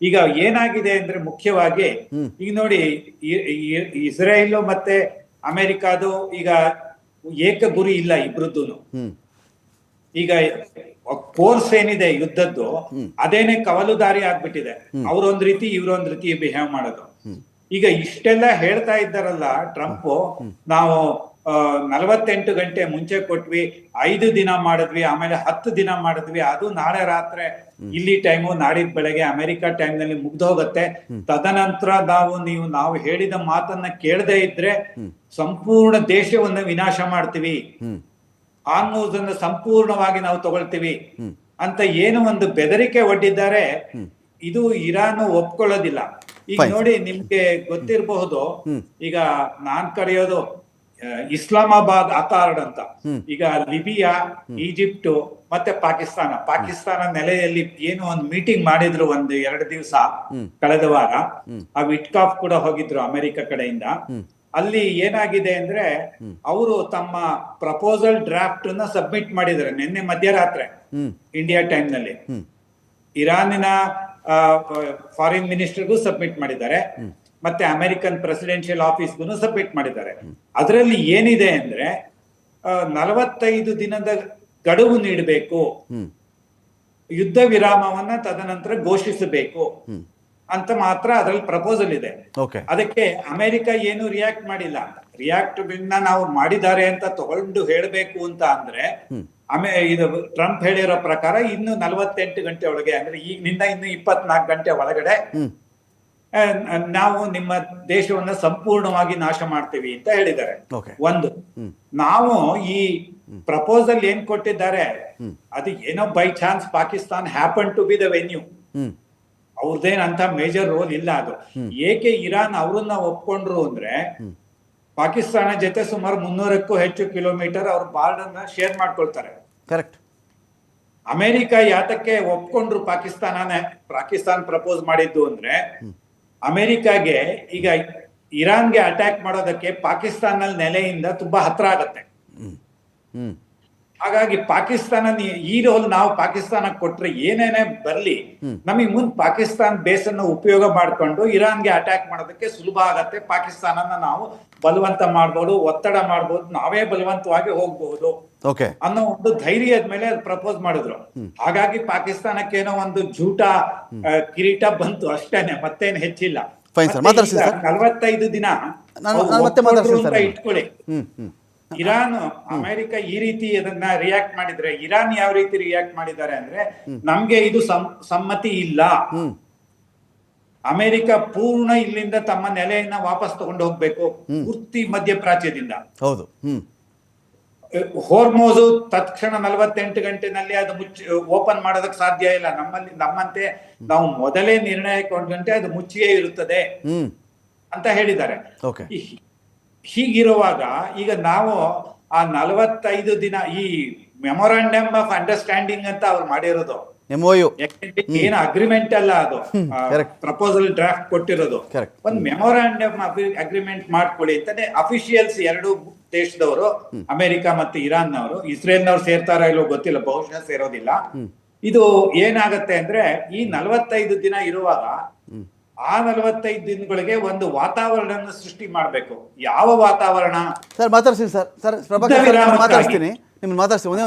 ಈಗ ಏನಾಗಿದೆ ಅಂದ್ರೆ ಮುಖ್ಯವಾಗಿ ಹ್ಮ್ ಈಗ ನೋಡಿ, ಇಸ್ರೇಲ್ ಮತ್ತೆ ಅಮೆರಿಕಾದು ಈಗ ಏಕ ಗುರಿ ಇಲ್ಲ ಇಬ್ರದ್ದು. ಹ್ಮ್ ಈಗ ಕೋರ್ಸ್ ಏನಿದೆ ಯುದ್ಧದ್ದು, ಹ್ಮ್ ಅದೇನೆ ಕವಲುದಾರಿ ಆಗ್ಬಿಟ್ಟಿದೆ. ಹ್ಮ್ ಅವ್ರೊಂದ್ ರೀತಿ ಇವ್ರೊಂದ್ ರೀತಿ ಬಿಹೇವ್ ಮಾಡೋದು. ಹ್ಮ್ ಈಗ ಇಷ್ಟೆಲ್ಲ ಹೇಳ್ತಾ ಇದ್ದಾರಲ್ಲ ಟ್ರಂಪ್, ನಾವು 48 ಗಂಟೆ ಮುಂಚೆ ಕೊಟ್ವಿ, 5 ದಿನ ಮಾಡಿದ್ವಿ, ಆಮೇಲೆ 10 ದಿನ ಮಾಡಿದ್ವಿ, ಅದು ನಾಳೆ ರಾತ್ರಿ ಇಲ್ಲಿ ಟೈಮು, ನಾಡಿದ್ ಬೆಳಗ್ಗೆ ಅಮೆರಿಕ ಟೈಮ್ ನಲ್ಲಿ ಮುಗ್ದೋಗತ್ತೆ. ತದನಂತರ ನಾವು ಹೇಳಿದ ಮಾತನ್ನ ಕೇಳದೇ ಇದ್ರೆ ಸಂಪೂರ್ಣ ದೇಶವನ್ನ ವಿನಾಶ ಮಾಡ್ತೀವಿ, ಹ್ಮ್ ಹಾರ್ಮುಜ್ ಅನ್ನು ಸಂಪೂರ್ಣವಾಗಿ ನಾವು ತಗೊಳ್ತೀವಿ ಹ್ಮ್ ಅಂತ ಏನು ಒಂದು ಬೆದರಿಕೆ ಒಡ್ಡಿದ್ದಾರೆ. ಹ್ಮ್ ಇದು ಇರಾನ್ ಒಪ್ಕೊಳ್ಳೋದಿಲ್ಲ. ಈಗ ಫೈನ್ ಸರ್. ನೋಡಿ, ನಿಮ್ಗೆ ಗೊತ್ತಿರಬಹುದು, ಹ್ಮ್ ಈಗ ನಾನ್ ಕರೆಯೋದು ಇಸ್ಲಾಮಾಬಾದ್ ಅಕಾರ್ಡ್ ಅಂತ. ಹ್ಮ್ ಈಗ ಲಿಬಿಯಾ, ಈಜಿಪ್ಟ್ ಮತ್ತೆ ಪಾಕಿಸ್ತಾನ ನೆಲೆಯಲ್ಲಿ ಏನು ಒಂದು ಮೀಟಿಂಗ್ ಮಾಡಿದ್ರು ಒಂದು 2 ದಿವಸ ಹ್ಮ್ ಕಳೆದ ವಾರ. ಹ್ಮ್ ಆ ವಿಟ್ಕಾಫ್ ಕೂಡ ಹೋಗಿದ್ರು ಅಮೆರಿಕ ಕಡೆಯಿಂದ. ಹ್ಮ್ ಅಲ್ಲಿ ಏನಾಗಿದೆ ಅಂದ್ರೆ, ಅವರು ತಮ್ಮ ಪ್ರಪೋಸಲ್ ಡ್ರಾಫ್ಟ್ ನ ಸಬ್ಮಿಟ್ ಮಾಡಿದ್ದಾರೆ ನಿನ್ನೆ ಮಧ್ಯರಾತ್ರಿ ಹ್ಮ್ ಇಂಡಿಯಾ ಟೈಮ್ ನಲ್ಲಿ. ಹ್ಮ್ ಇರಾನಿನ ಫಾರಿನ್ ಮಿನಿಸ್ಟರ್ಗೂ ಸಬ್ಮಿಟ್ ಮಾಡಿದ್ದಾರೆ, ಮತ್ತೆ ಅಮೆರಿಕನ್ ಪ್ರೆಸಿಡೆನ್ಷಿಯಲ್ ಆಫೀಸ್ಗೂ ಸಬ್ಮಿಟ್ ಮಾಡಿದ್ದಾರೆ. ಅದರಲ್ಲಿ ಏನಿದೆ ಅಂದ್ರೆ 45 ದಿನದ ಗಡುವು ನೀಡಬೇಕು, ಹ್ಮ್ ಯುದ್ಧ ವಿರಾಮವನ್ನ ತದನಂತರ ಘೋಷಿಸಬೇಕು ಹ್ಮ್ ಅಂತ ಮಾತ್ರ ಅದರಲ್ಲಿ ಪ್ರಪೋಸಲ್ ಇದೆ. ಓಕೆ ಅದಕ್ಕೆ ಅಮೆರಿಕ ಏನು ರಿಯಾಕ್ಟ್ ಮಾಡಿಲ್ಲ. ರಿಯಾಕ್ಟ್ ನಾವು ಮಾಡಿದ್ದಾರೆ ಅಂತ ತಗೊಂಡು ಹೇಳಬೇಕು ಅಂತ ಅಂದ್ರೆ, ಹ್ಮ್ ಇದು ಟ್ರಂಪ್ ಹೇಳಿರೋ ಪ್ರಕಾರ ಇನ್ನು 48 ಗಂಟೆ ಒಳಗೆ, ಅಂದ್ರೆ ಈಗಿನಿಂದ ಇನ್ನು 24 ಗಂಟೆ ಒಳಗಡೆ ಹ್ಮ್ ನಾವು ನಿಮ್ಮ ದೇಶವನ್ನ ಸಂಪೂರ್ಣವಾಗಿ ನಾಶ ಮಾಡ್ತೀವಿ ಅಂತ ಹೇಳಿದ್ದಾರೆ. ಓಕೆ ಒಂದು, ಹ್ಮ್ ನಾವು ಈ ಪ್ರಪೋಸಲ್ ಏನ್ ಕೊಟ್ಟಿದ್ದಾರೆ, ಹ್ಮ್ ಅದು ಏನೋ by chance Pakistan happen to be the venue, hmm ಅವ್ರದ್ದೇನಂತ ಮೇಜರ್ ರೋಲ್ ಇಲ್ಲ ಅದು. ಏಕೆ ಇರಾನ್ ಅವ್ರನ್ನ ಒಪ್ಕೊಂಡ್ರು ಅಂದ್ರೆ, ಪಾಕಿಸ್ತಾನ ಜೊತೆ ಸುಮಾರು 300ಕ್ಕೂ ಹೆಚ್ಚು ಕಿಲೋಮೀಟರ್ ಅವ್ರ ಬಾರ್ಡರ್ ನ ಶೇರ್ ಮಾಡ್ಕೊಳ್ತಾರೆ. ಕರೆಕ್ಟ್. ಅಮೆರಿಕ ಯಾತಕ್ಕೆ ಒಪ್ಕೊಂಡ್ರು ಪಾಕಿಸ್ತಾನ್ ಪ್ರಪೋಸ್ ಮಾಡಿದ್ದು ಅಂದ್ರೆ, ಅಮೆರಿಕಾಗೆ ಈಗ ಇರಾನ್ಗೆ ಅಟ್ಯಾಕ್ ಮಾಡೋದಕ್ಕೆ ಪಾಕಿಸ್ತಾನ ನೆಲೆಯಿಂದ ತುಂಬಾ ಹತ್ರ ಆಗತ್ತೆ. ಹ್ಮ್ ಹ್ಮ್ ಹಾಗಾಗಿ ಪಾಕಿಸ್ತಾನ ಈ ರೋಲ್ ನಾವು ಪಾಕಿಸ್ತಾನಕ್ಕೆ ಕೊಟ್ರೆ ಏನೇನೇ ಬರ್ಲಿ, ನಮಗೆ ಮುಂದ್ ಪಾಕಿಸ್ತಾನ್ ಬೇಸ್ ಅನ್ನು ಉಪಯೋಗ ಮಾಡ್ಕೊಂಡು ಇರಾನ್ಗೆ ಅಟ್ಯಾಕ್ ಮಾಡೋದಕ್ಕೆ ಸುಲಭ ಆಗತ್ತೆ. ಪಾಕಿಸ್ತಾನನ ನಾವು ಬಲವಂತ ಮಾಡ್ಬೋದು, ಒತ್ತಡ ಮಾಡ್ಬೋದು, ನಾವೇ ಬಲವಂತವಾಗಿ ಹೋಗ್ಬಹುದು ಓಕೆ ಅನ್ನೋ ಒಂದು ಧೈರ್ಯದ ಮೇಲೆ ಪ್ರಪೋಸ್ ಮಾಡಿದ್ರು. ಹಾಗಾಗಿ ಪಾಕಿಸ್ತಾನಕ್ಕೆ ಏನೋ ಒಂದು ಜೂಟ ಕಿರೀಟ ಬಂತು ಅಷ್ಟೇನೆ, ಮತ್ತೇನು ಹೆಚ್ಚಿಲ್ಲ. ಫೈನ್ ಸರ್, ಮಾತಾಡ್ತೀನಿ ಸರ್. 45 ದಿನ ನಾನು ಮತ್ತೆ ಮಾತಾಡ್ತೀನಿ ಸರ್. ಇಟ್ಕೊಳ್ಳಿ. ಹ್ಮ್ ಹ್ಮ್ ಇರಾನ್, ಅಮೆರಿಕ ಈ ರೀತಿ ಅದನ್ನ ರಿಯಾಕ್ಟ್ ಮಾಡಿದ್ರೆ, ಇರಾನ್ ಯಾವ ರೀತಿ ರಿಯಾಕ್ಟ್ ಮಾಡಿದ್ದಾರೆ ಅಂದ್ರೆ, ನಮ್ಗೆ ಇದು ಸಮ್ಮತಿ ಇಲ್ಲ, ಅಮೆರಿಕ ಪೂರ್ಣ ಇಲ್ಲಿಂದ ತಮ್ಮ ನೆಲೆಯನ್ನ ವಾಪಸ್ ತಗೊಂಡು ಹೋಗ್ಬೇಕು, ಪೂರ್ತಿ ಮಧ್ಯಪ್ರಾಚ್ಯದಿಂದ. ಹೌದು. ಹ್ಮ್ ಹೋರ್ಮೋಜು ತತ್ಕ್ಷಣ 48 ಗಂಟೆನಲ್ಲಿ ಅದು ಓಪನ್ ಮಾಡೋದಕ್ಕೆ ಸಾಧ್ಯ ಇಲ್ಲ. ನಮ್ಮಂತೆ ನಾವು ಮೊದಲೇ ನಿರ್ಣಯ ಕೊಂಡಂತೆ ಅದು ಮುಚ್ಚಿಯೇ ಇರುತ್ತದೆ ಅಂತ ಹೇಳಿದ್ದಾರೆ. ಓಕೆ. ಹೀಗಿರುವಾಗ ಈಗ ನಾವು ಆ 45 ದಿನ ಈ ಮೆಮೊರಾಂಡಮ್ ಆಫ್ ಅಂಡರ್ಸ್ಟ್ಯಾಂಡಿಂಗ್ ಅಂತ ಅವ್ರು ಮಾಡಿರೋದು, MOU ಏನು ಅಗ್ರಿಮೆಂಟ್ ಅಲ್ಲ ಅದು, ಪ್ರಪೋಸಲ್ ಡ್ರಾಫ್ಟ್ ಕೊಟ್ಟಿರೋದು. ಒಂದು ಮೆಮೊರಾಂಡಮ್ ಅಗ್ರಿಮೆಂಟ್ ಮಾಡ್ಕೊಳ್ಳಿ ಅಂತಾನೆ ಅಫಿಷಿಯಲ್ಸ್ ಎರಡು ದೇಶದವರು, ಅಮೆರಿಕ ಮತ್ತು ಇರಾನ್ನವರು. ಇಸ್ರೇಲ್ನವ್ರು ಸೇರ್ತಾರೋ ಇಲ್ಲೋ ಗೊತ್ತಿಲ್ಲ, ಬಹುಶಃ ಸೇರೋದಿಲ್ಲ. ಇದು ಏನಾಗತ್ತೆ ಅಂದ್ರೆ, ಈ 45 ದಿನ ಇರುವಾಗ ಆ 45 ದಿನಗಳಿಗೆ ಒಂದು ವಾತಾವರಣ ಸೃಷ್ಟಿ ಮಾಡ್ಬೇಕು. ಯಾವ ವಾತಾವರಣ? ಸರ್ ಮಾತಾಡ್ತೀನಿ ಸರ್. ಪ್ರಭಾಕರ್ ಮಾತಾಡ್ತೀನಿ, ನಿಮ್ಮನ್ನ ಮಾತಾಡ್ತೀನಿ.